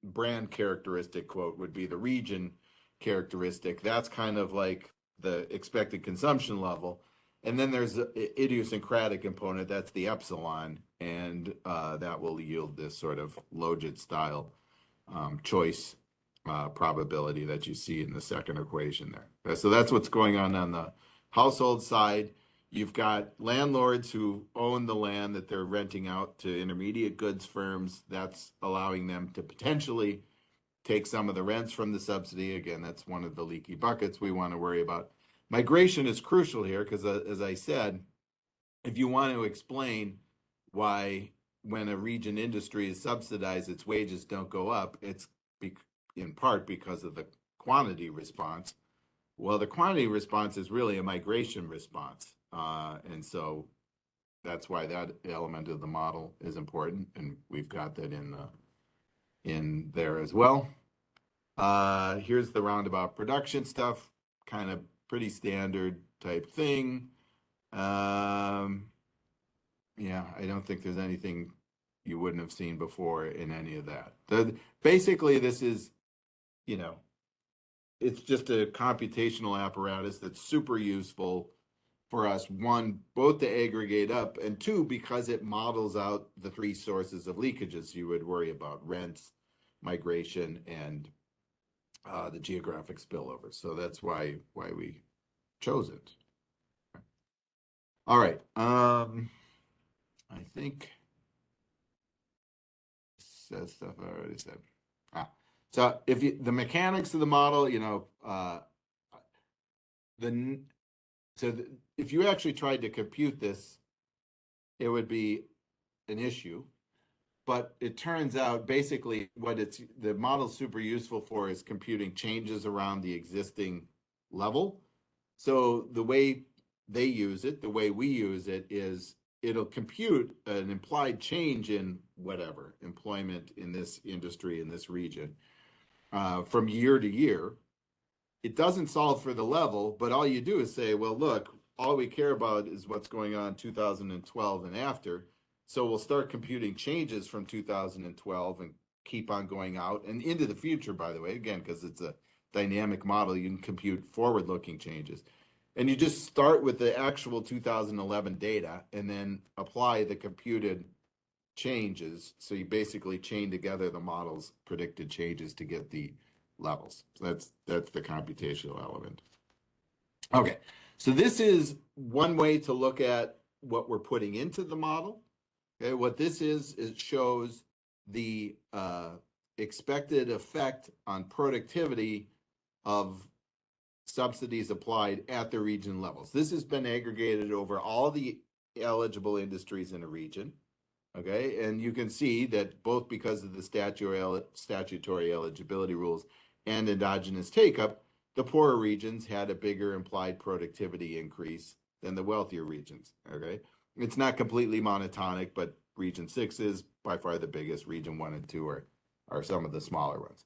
brand characteristic quote would be the region characteristic. That's kind of like the expected consumption level. And then there's an idiosyncratic component, that's the epsilon, and that will yield this sort of logit style choice probability that you see in the second equation there. So that's what's going on the household side. You've got landlords who own the land that they're renting out to intermediate goods firms. That's allowing them to potentially take some of the rents from the subsidy. Again, that's one of the leaky buckets we want to worry about. Migration is crucial here because, as I said, if you want to explain why when a region industry is subsidized, its wages don't go up, it's in part because of the quantity response. Well, the quantity response is really a migration response. And so that's why that element of the model is important. And we've got that in there as well. Here's the roundabout production stuff, kind of pretty standard type thing. Yeah, I don't think there's anything you wouldn't have seen before in any of that. Basically, this is, it's just a computational apparatus that's super useful for us, one, both to aggregate up, and two, because it models out the three sources of leakages you would worry about: rents, migration, and the geographic spillover. So that's why we chose it. All right. I think says stuff I already said. So if the mechanics of the model, if you actually tried to compute this, it would be an issue. But it turns out basically what the model's super useful for is computing changes around the existing level. So the way they use it, the way we use it, is it'll compute an implied change in whatever employment in this industry in this region from year to year. It doesn't solve for the level, but all you do is say, well, look, all we care about is what's going on 2012 and after. So we'll start computing changes from 2012 and keep on going out and into the future, by the way, again, because it's a dynamic model, you can compute forward-looking changes. And you just start with the actual 2011 data and then apply the computed changes. So you basically chain together the model's predicted changes to get the levels. So that's the computational element. Okay, so this is one way to look at what we're putting into the model. Okay, what this is, it shows the expected effect on productivity of subsidies applied at the region levels. This has been aggregated over all the eligible industries in a region. Okay, and you can see that both because of the statutory eligibility rules and endogenous take-up, the poorer regions had a bigger implied productivity increase than the wealthier regions. Okay, it's not completely monotonic, but region 6 is by far the biggest. Region 1 and 2 are some of the smaller ones.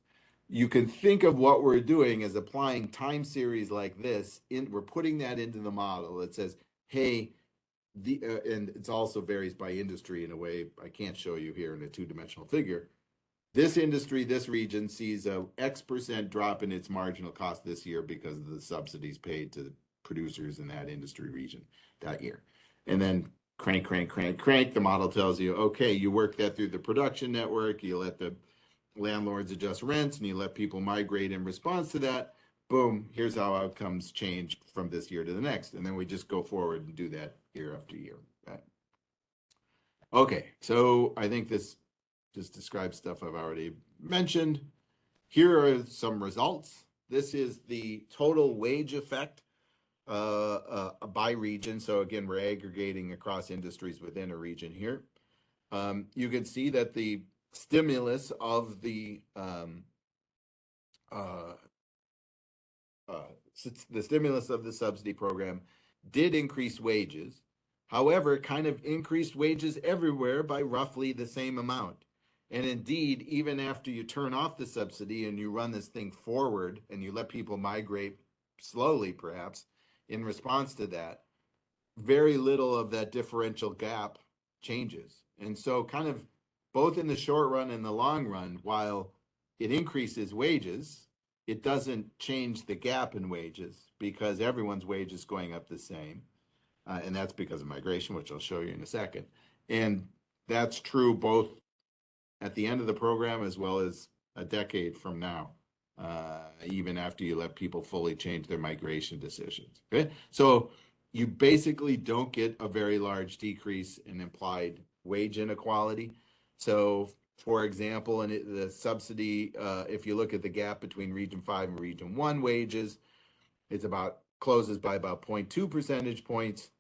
You can think of what we're doing as applying time series like this. We're putting that into the model. It says, hey, and it also varies by industry in a way I can't show you here in a two-dimensional figure. This industry, this region sees a X% drop in its marginal cost this year because of the subsidies paid to producers in that industry region that year. And then crank. The model tells you, okay, you work that through the production network, you let the landlords adjust rents, and you let people migrate in response to that. Boom, here's how outcomes change from this year to the next. And then we just go forward and do that year after year. Right? Okay, so I think this just describes stuff I've already mentioned. Here are some results. This is the total wage effect by region. So again, we're aggregating across industries within a region here. You can see that the stimulus of the subsidy program did increase wages, However, it kind of increased wages everywhere by roughly the same amount. And indeed, even after you turn off the subsidy and you run this thing forward and you let people migrate slowly, perhaps, in response to that, very little of that differential gap changes. And so kind of both in the short run and the long run, while it increases wages, it doesn't change the gap in wages because everyone's wage is going up the same. And that's because of migration, which I'll show you in a second. And that's true both at the end of the program as well as a decade from now, even after you let people fully change their migration decisions. Okay, so you basically don't get a very large decrease in implied wage inequality. So, for example, in the subsidy, if you look at the gap between Region 5 and Region 1 wages, it's closes by about 0.2 percentage points.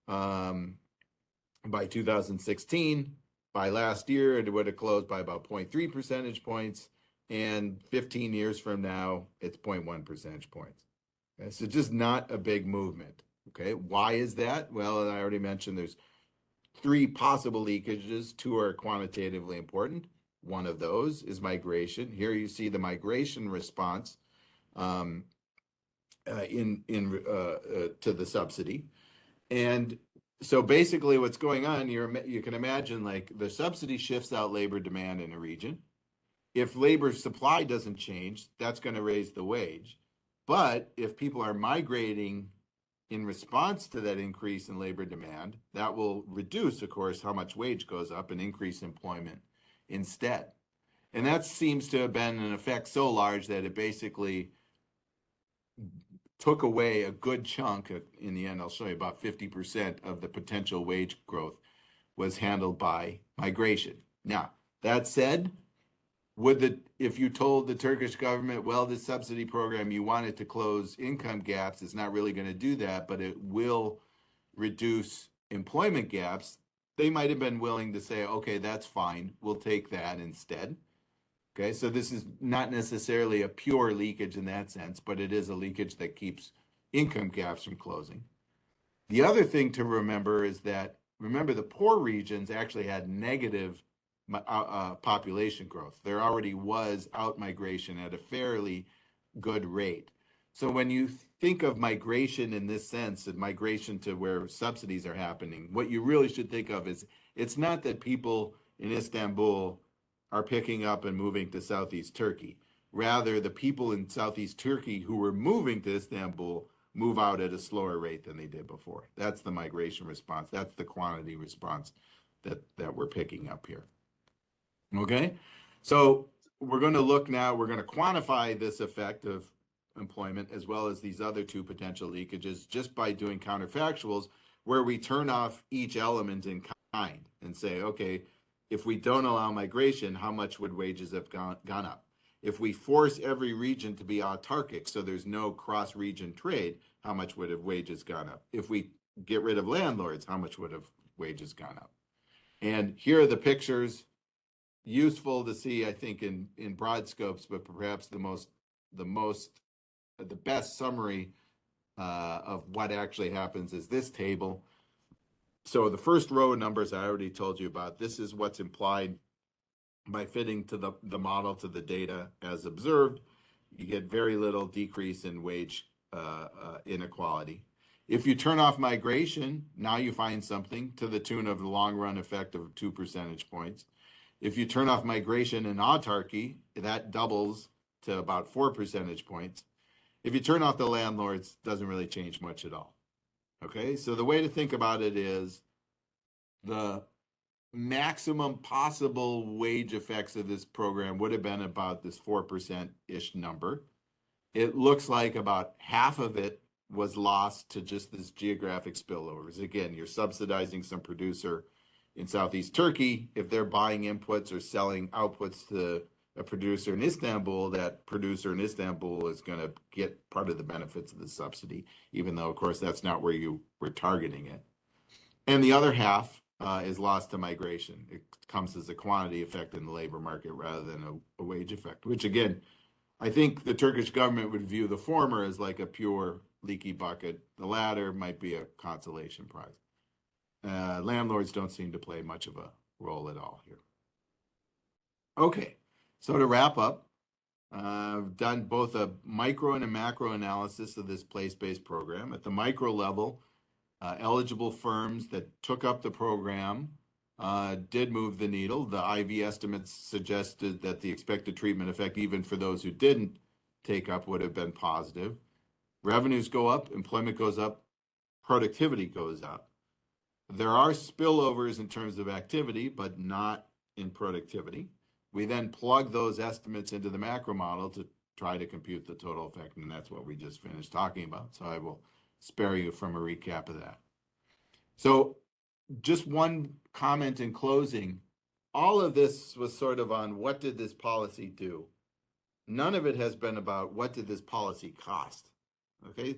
By 2016, by last year, it would have closed by about 0.3 percentage points. And 15 years from now, it's 0.1 percentage points. Okay, so just not a big movement. Okay, why is that? Well, I already mentioned there's 3 possible leakages. 2 are quantitatively important. One of those is migration. Here you see the migration response to the subsidy. And so basically what's going on, you can imagine like the subsidy shifts out labor demand in a region. If labor supply doesn't change, that's going to raise the wage. But if people are migrating in response to that increase in labor demand, that will reduce, of course, how much wage goes up and increase employment instead. And that seems to have been an effect so large that it basically took away a good chunk. In the end, I'll show you about 50% of the potential wage growth was handled by migration. Now, that said, if you told the Turkish government, well, this subsidy program, you want it to close income gaps, it's not really going to do that, but it will reduce employment gaps, they might have been willing to say, okay, that's fine, we'll take that instead. Okay, so this is not necessarily a pure leakage in that sense, but it is a leakage that keeps income gaps from closing. The other thing to remember is that, the poor regions actually had negative population growth. There already was out-migration at a fairly good rate. So when you think of migration in this sense, and migration to where subsidies are happening, what you really should think of is it's not that people in Istanbul are picking up and moving to Southeast Turkey. Rather, the people in Southeast Turkey who were moving to Istanbul move out at a slower rate than they did before. That's the migration response. That's the quantity response that we're picking up here. Okay, so we're going to look now, we're going to quantify this effect of employment as well as these other 2 potential leakages just by doing counterfactuals where we turn off each element in kind and say, okay, if we don't allow migration, how much would wages have gone up? If we force every region to be autarkic, so there's no cross-region trade, how much would have wages gone up? If we get rid of landlords, how much would have wages gone up? And here are the pictures, useful to see, I think, in broad scopes, but perhaps the best summary of what actually happens is this table. So the first row of numbers I already told you about. This is what's implied by fitting to the model to the data as observed. You get very little decrease in wage inequality. If you turn off migration, now you find something to the tune of the long run effect of 2 percentage points. If you turn off migration and autarky, that doubles to about 4 percentage points. If you turn off the landlords, it doesn't really change much at all. Okay, so the way to think about it is the maximum possible wage effects of this program would have been about this 4%-ish number. It looks like about half of it was lost to just this geographic spillovers. Again, you're subsidizing some producer in Southeast Turkey. If they're buying inputs or selling outputs to a producer in Istanbul, that producer in Istanbul is going to get part of the benefits of the subsidy, even though, of course, that's not where you were targeting it. And the other half is lost to migration. It comes as a quantity effect in the labor market rather than a wage effect, which, again, I think the Turkish government would view the former as like a pure leaky bucket. The latter might be a consolation prize. landlords don't seem to play much of a role at all here. Okay, so to wrap up, I've done both a micro and a macro analysis of this place-based program. At the micro level, eligible firms that took up the program did move the needle. The IV estimates suggested that the expected treatment effect, even for those who didn't take up, would have been positive. Revenues go up, employment goes up, productivity goes up. There are spillovers in terms of activity, but not in productivity. We then plug those estimates into the macro model to try to compute the total effect, and that's what we just finished talking about. So I will spare you from a recap of that. So just one comment in closing. All of this was sort of on what did this policy do? None of it has been about what did this policy cost. Okay,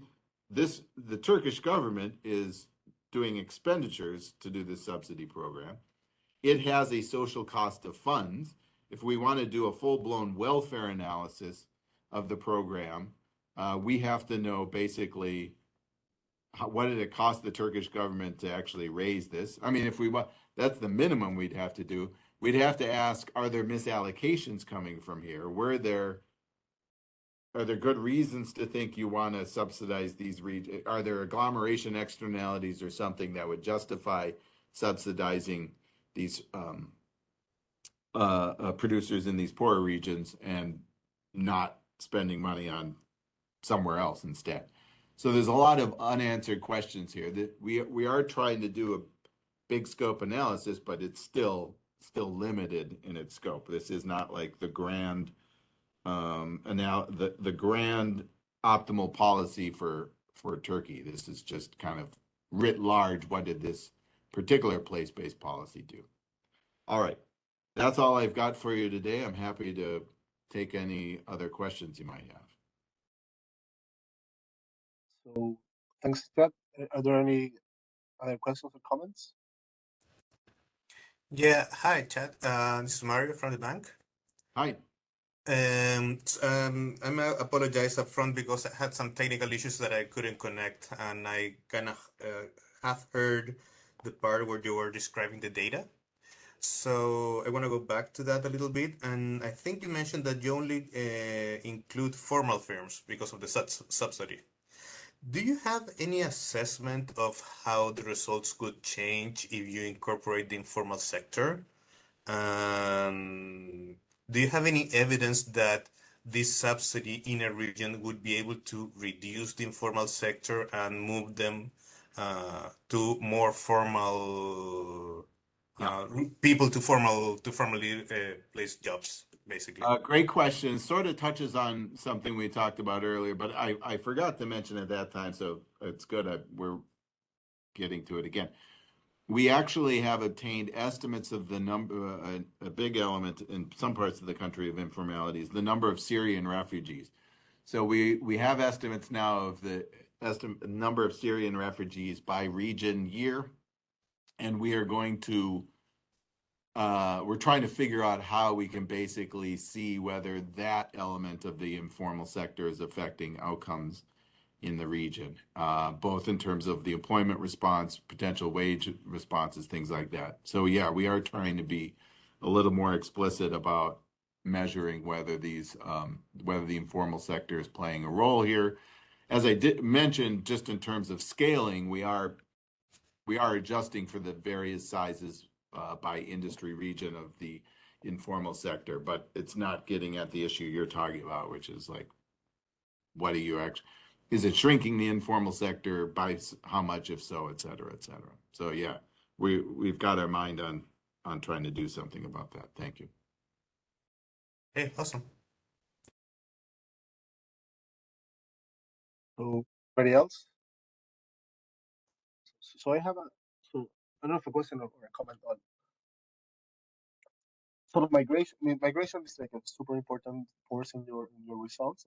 the Turkish government is doing expenditures to do this subsidy program. It has a social cost of funds. If we want to do a full-blown welfare analysis of the program, we have to know basically what did it cost the Turkish government to actually raise this? I mean, if we want, that's the minimum we'd have to do. We'd have to ask, are there misallocations coming from here? Are there good reasons to think you want to subsidize these regions? Are there agglomeration externalities or something that would justify subsidizing these producers in these poorer regions and not spending money on somewhere else instead? So there's a lot of unanswered questions here that we are trying to do a big scope analysis, but it's still limited in its scope. This is not like the grand the grand optimal policy for Turkey. This is just kind of writ large. What did this particular place-based policy do? All right, that's all I've got for you today. I'm happy to take any other questions you might have. So thanks, Ted. Are there any other questions or comments? Yeah, hi, Chad. This is Mario from the bank. Hi. I apologize up front because I had some technical issues that I couldn't connect, and I kind of have heard the part where you were describing the data. So I want to go back to that a little bit, and I think you mentioned that you only include formal firms because of the subsidy. Do you have any assessment of how the results could change if you incorporate the informal sector? Do you have any evidence that this subsidy in a region would be able to reduce the informal sector and move them to more formal people to formally place jobs, basically? Great question. Sort of touches on something we talked about earlier, but I forgot to mention at that time, so it's good we're getting to it again. We actually have obtained estimates of the number, a big element in some parts of the country of informality is the number of Syrian refugees. So we have estimates now of the number of Syrian refugees by region year, and we are going to we're trying to figure out how we can basically see whether that element of the informal sector is affecting outcomes in the region, both in terms of the employment response, potential wage responses, things like that. So yeah, we are trying to be a little more explicit about measuring whether whether the informal sector is playing a role here. As I did mention, just in terms of scaling, we are adjusting for the various sizes by industry region of the informal sector, but it's not getting at the issue you're talking about, which is like, what do you actually, is it shrinking the informal sector by how much, if so, et cetera, et cetera. So yeah, we've got our mind on trying to do something about that. Thank you. Hey, awesome. So anybody else? So I have I don't know if a question or a comment on sort of migration. I mean, migration is like a super important force in your results,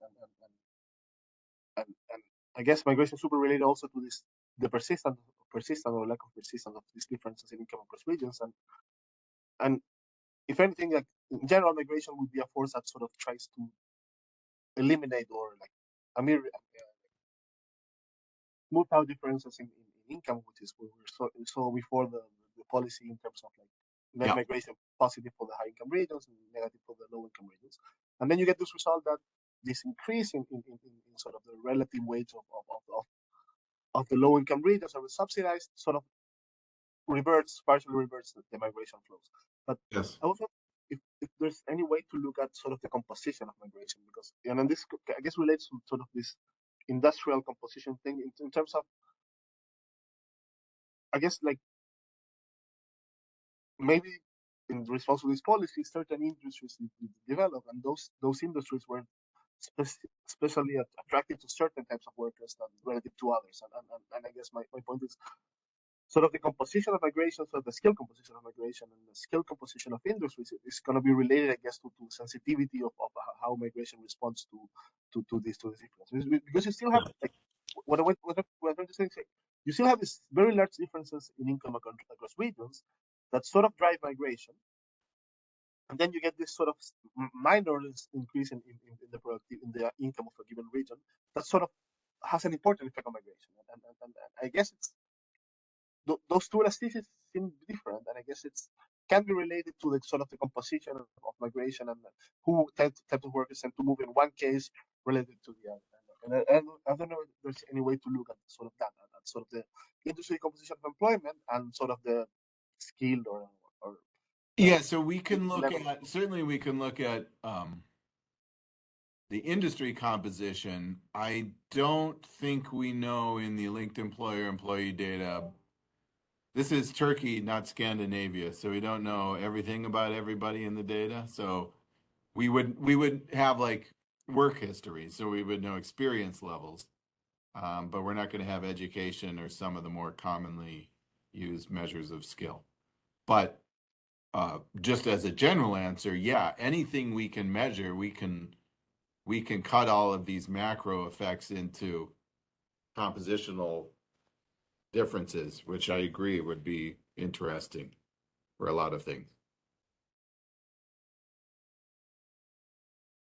and I guess migration is super related also to this the persistent or lack of persistence of these differences in income across regions, and if anything, like in general, migration would be a force that sort of tries to eliminate or like smooth out differences in income, which is what we saw before the policy in terms of like net Yeah. migration positive for the high income regions and negative for the low income regions. And then you get this result that this increase in sort of the relative weight of the low income regions or the subsidized sort of partially reverts the migration flows. But Yes. I also, if there's any way to look at sort of the composition of migration, because and then this I guess relates to sort of this industrial composition thing in terms of, I guess, like maybe in response to this policy, certain industries develop, and those industries were especially attracted to certain types of workers than relative to others. And I guess my point is sort of the composition of migration, so the skill composition of migration and the skill composition of industries is going to be related, I guess, to sensitivity of how migration responds to this difference. Because you still have, like, what I'm trying to say, you still have these very large differences in income across regions that sort of drive migration. And then you get this sort of minor increase in the income of a given region that sort of has an important effect on migration. And I guess it's those two elasticities seem different, and I guess it's can be related to the sort of the composition of migration and who types of workers tend to move in one case related to the other. And I don't know if there's any way to look at sort of that, at sort of the industry composition of employment and sort of the skilled or Yeah, so we can look level. at, certainly we can look at the industry composition. I don't think we know in the linked employee data. This is Turkey, not Scandinavia, so we don't know everything about everybody in the data. So we would have like work history, so we would know experience levels, but we're not going to have education or some of the more commonly used measures of skill. But just as a general answer, yeah, anything we can measure, we can cut all of these macro effects into compositional differences, which I agree would be interesting for a lot of things.